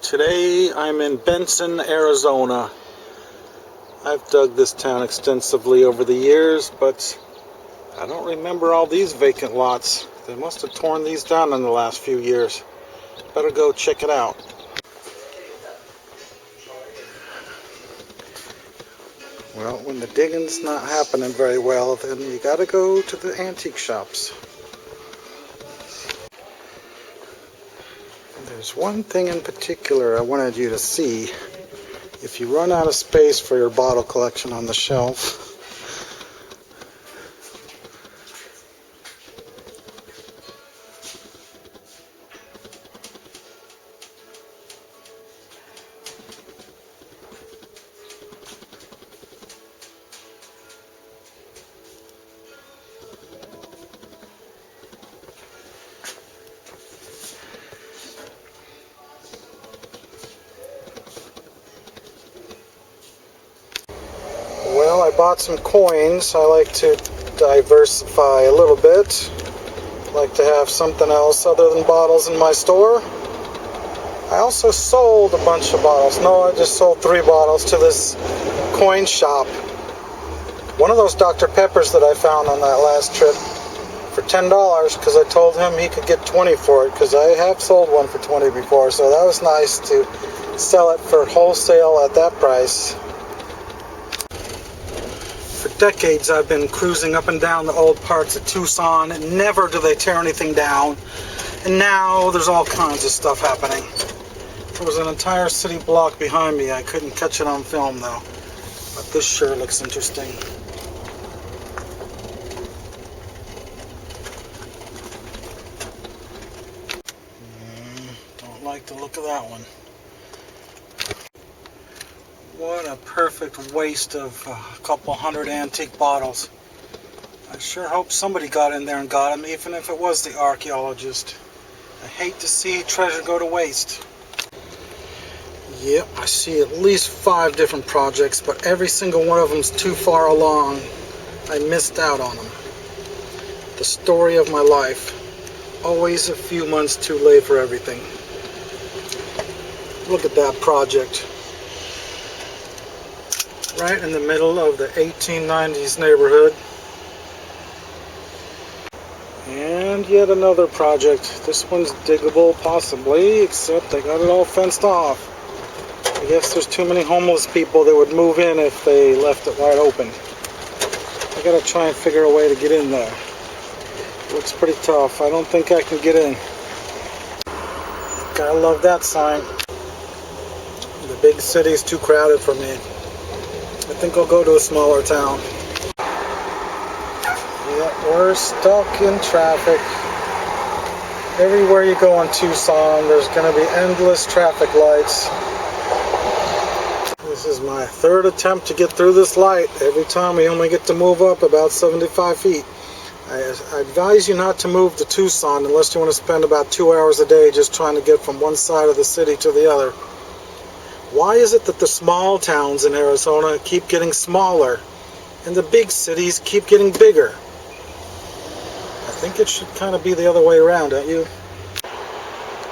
Today I'm in Benson, Arizona. I've dug this town extensively over the years, but I don't remember all these vacant lots. They must have torn these down in the last few years. Better go check it out. Well, when the digging's not happening very well, then you gotta go to the antique shops. There's one thing in particular I wanted you to see. If you run out of space for your bottle collection on the shelf, well, I bought some coins. I like to diversify a little bit. I like to have something else other than bottles in my store. I also sold a bunch of bottles. No, I just sold 3 bottles to this coin shop. One of those Dr. Peppers that I found on that last trip for $10 because I told him he could get 20 for it because I have sold one for 20 before, so that was nice to sell it for wholesale at that price. For decades I've been cruising up and down the old parts of Tucson, and never do they tear anything down. And now there's all kinds of stuff happening. There was an entire city block behind me. I couldn't catch it on film though. But this sure looks interesting. Don't like the look of that one. What a perfect waste of a couple hundred antique bottles. I sure hope somebody got in there and got them, even if it was the archaeologist. I hate to see treasure go to waste. Yep, I see at least 5 different projects, but every single one of them's too far along. I missed out on them. The story of my life. Always a few months too late for everything. Look at that project. Right in the middle of the 1890s neighborhood. And yet another project. This one's diggable, possibly, except they got it all fenced off. I guess there's too many homeless people that would move in if they left it wide open. I gotta try and figure a way to get in there. Looks pretty tough. I don't think I can get in. Gotta love that sign. The big city's too crowded for me. I think I'll go to a smaller town. Yeah, we're stuck in traffic. Everywhere you go in Tucson, there's going to be endless traffic lights. This is my 3rd attempt to get through this light. Every time we only get to move up about 75 feet. I advise you not to move to Tucson unless you want to spend about 2 hours a day just trying to get from one side of the city to the other. Why is it that the small towns in Arizona keep getting smaller and the big cities keep getting bigger? I think it should kind of be the other way around, don't you?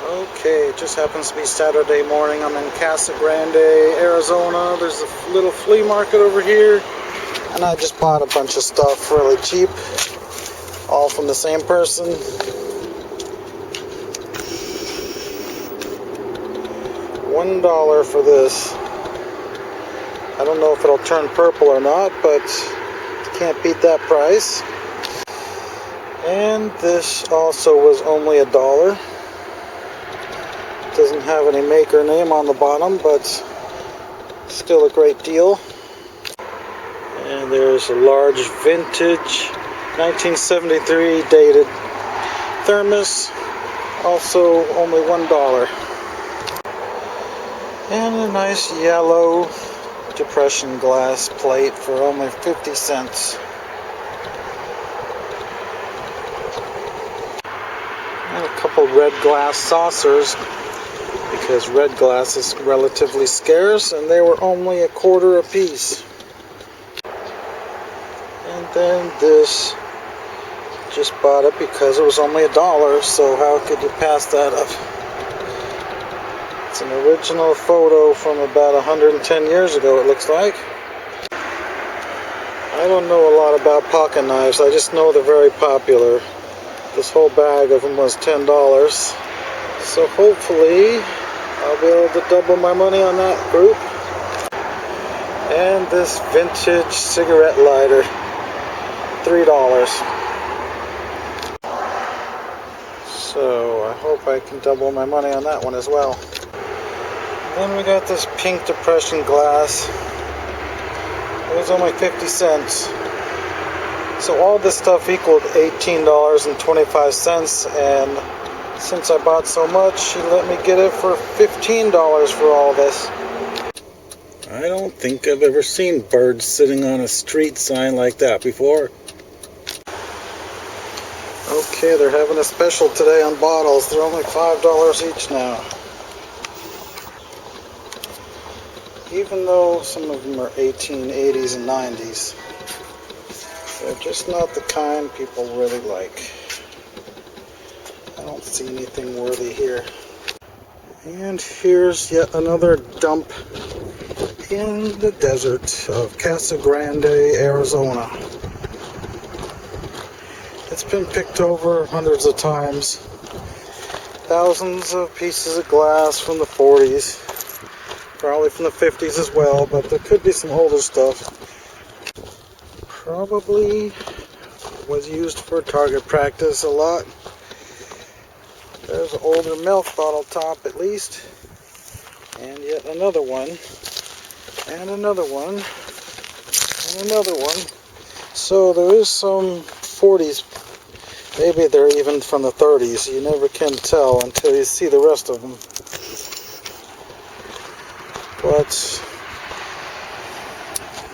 Okay, it just happens to be Saturday morning. I'm in Casa Grande, Arizona. There's a little flea market over here. And I just bought a bunch of stuff really cheap. All from the same person. $1 for this. I don't know if it'll turn purple or not, but you can't beat that price. And this also was only $1. Doesn't have any maker name on the bottom, but still a great deal. And there's a large vintage 1973 dated thermos, also only $1. And a nice yellow depression glass plate for only 50 cents. And a couple red glass saucers, because red glass is relatively scarce, and they were only $1 a piece. And then this, just bought it because it was only $1, so how could you pass that up? It's an original photo from about 110 years ago, it looks like. I don't know a lot about pocket knives, I just know they're very popular. This whole bag of them was $10. So hopefully I'll be able to double my money on that group. And this vintage cigarette lighter, $3. So I hope I can double my money on that one as well. Then we got this pink depression glass. It was only 50 cents. So all this stuff equaled $18.25, and since I bought so much, she let me get it for $15 for all this. I don't think I've ever seen birds sitting on a street sign like that before. Okay, they're having a special today on bottles. They're only $5 each now. Even though some of them are 1880s and 90s. They're just not the kind people really like. I don't see anything worthy here. And here's yet another dump in the desert of Casa Grande, Arizona. It's been picked over hundreds of times. Thousands of pieces of glass from the 40s. Probably from the 50s as well, but there could be some older stuff. Probably was used for target practice a lot. There's an older milk bottle top at least. And yet another one. And another one. And another one. So there is some 40s. Maybe they're even from the 30s. You never can tell until you see the rest of them. But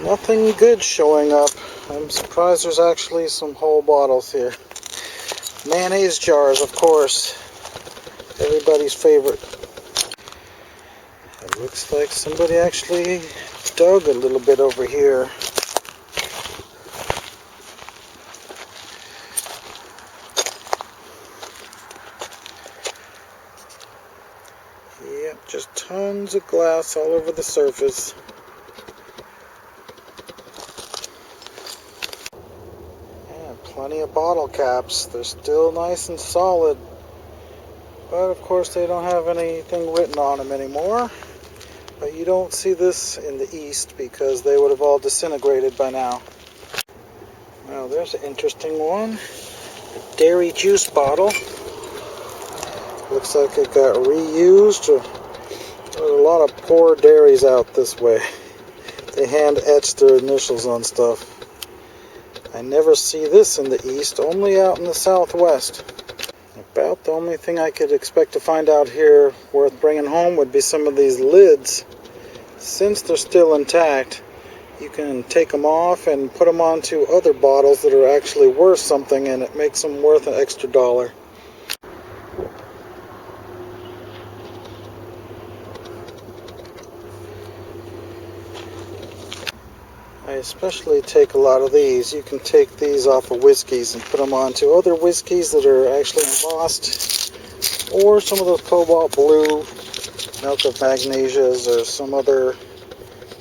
nothing good showing up. I'm surprised there's actually some whole bottles here. Mayonnaise jars, of course. Everybody's favorite. It looks like somebody actually dug a little bit over here. Yep, just tons of glass all over the surface. And plenty of bottle caps. They're still nice and solid. But of course they don't have anything written on them anymore. But you don't see this in the East because they would have all disintegrated by now. Now there's an interesting one. A dairy juice bottle. Looks like it got reused. There's a lot of poor dairies out this way. They hand etched their initials on stuff. I never see this in the East, only out in the Southwest. About the only thing I could expect to find out here worth bringing home would be some of these lids. Since they're still intact, you can take them off and put them onto other bottles that are actually worth something, and it makes them worth an extra $1. I especially take a lot of these. You can take these off of whiskeys and put them onto other whiskeys that are actually embossed, or some of those cobalt blue milk of magnesias, or some other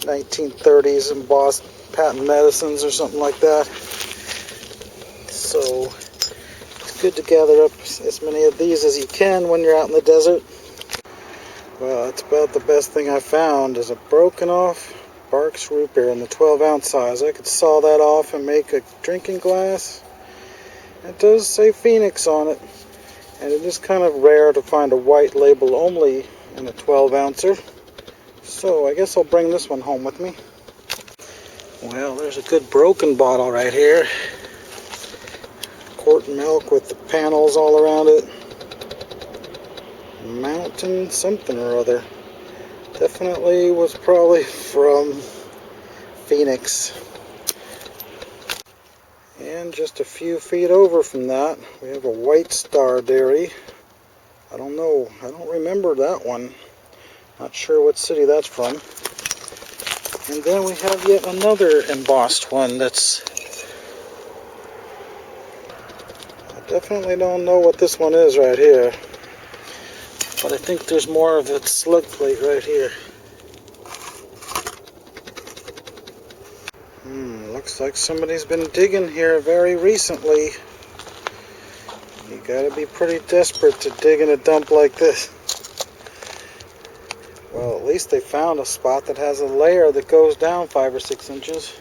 1930s embossed patent medicines or something like that. So it's good to gather up as many of these as you can when you're out in the desert. Well, it's about the best thing I found is a broken off Barks root beer in the 12-ounce size. I could saw that off and make a drinking glass. It does say Phoenix on it, and it is kind of rare to find a white label only in a 12-ouncer. So I guess I'll bring this one home with me. Well, there's a good broken bottle right here. Quart milk with the panels all around it. Mountain something or other. Definitely was probably from Phoenix. And just a few feet over from that, we have a White Star Dairy. I don't know, I don't remember that one. Not sure what city that's from. And then we have yet another embossed one that's... I definitely don't know what this one is right here. But I think there's more of its slug plate right here. Looks like somebody's been digging here very recently. You gotta be pretty desperate to dig in a dump like this. Well, at least they found a spot that has a layer that goes down 5 or 6 inches.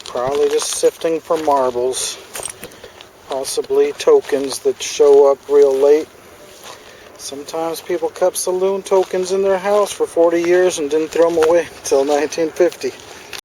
Probably just sifting for marbles. Possibly tokens that show up real late. Sometimes people kept saloon tokens in their house for 40 years and didn't throw them away until 1950.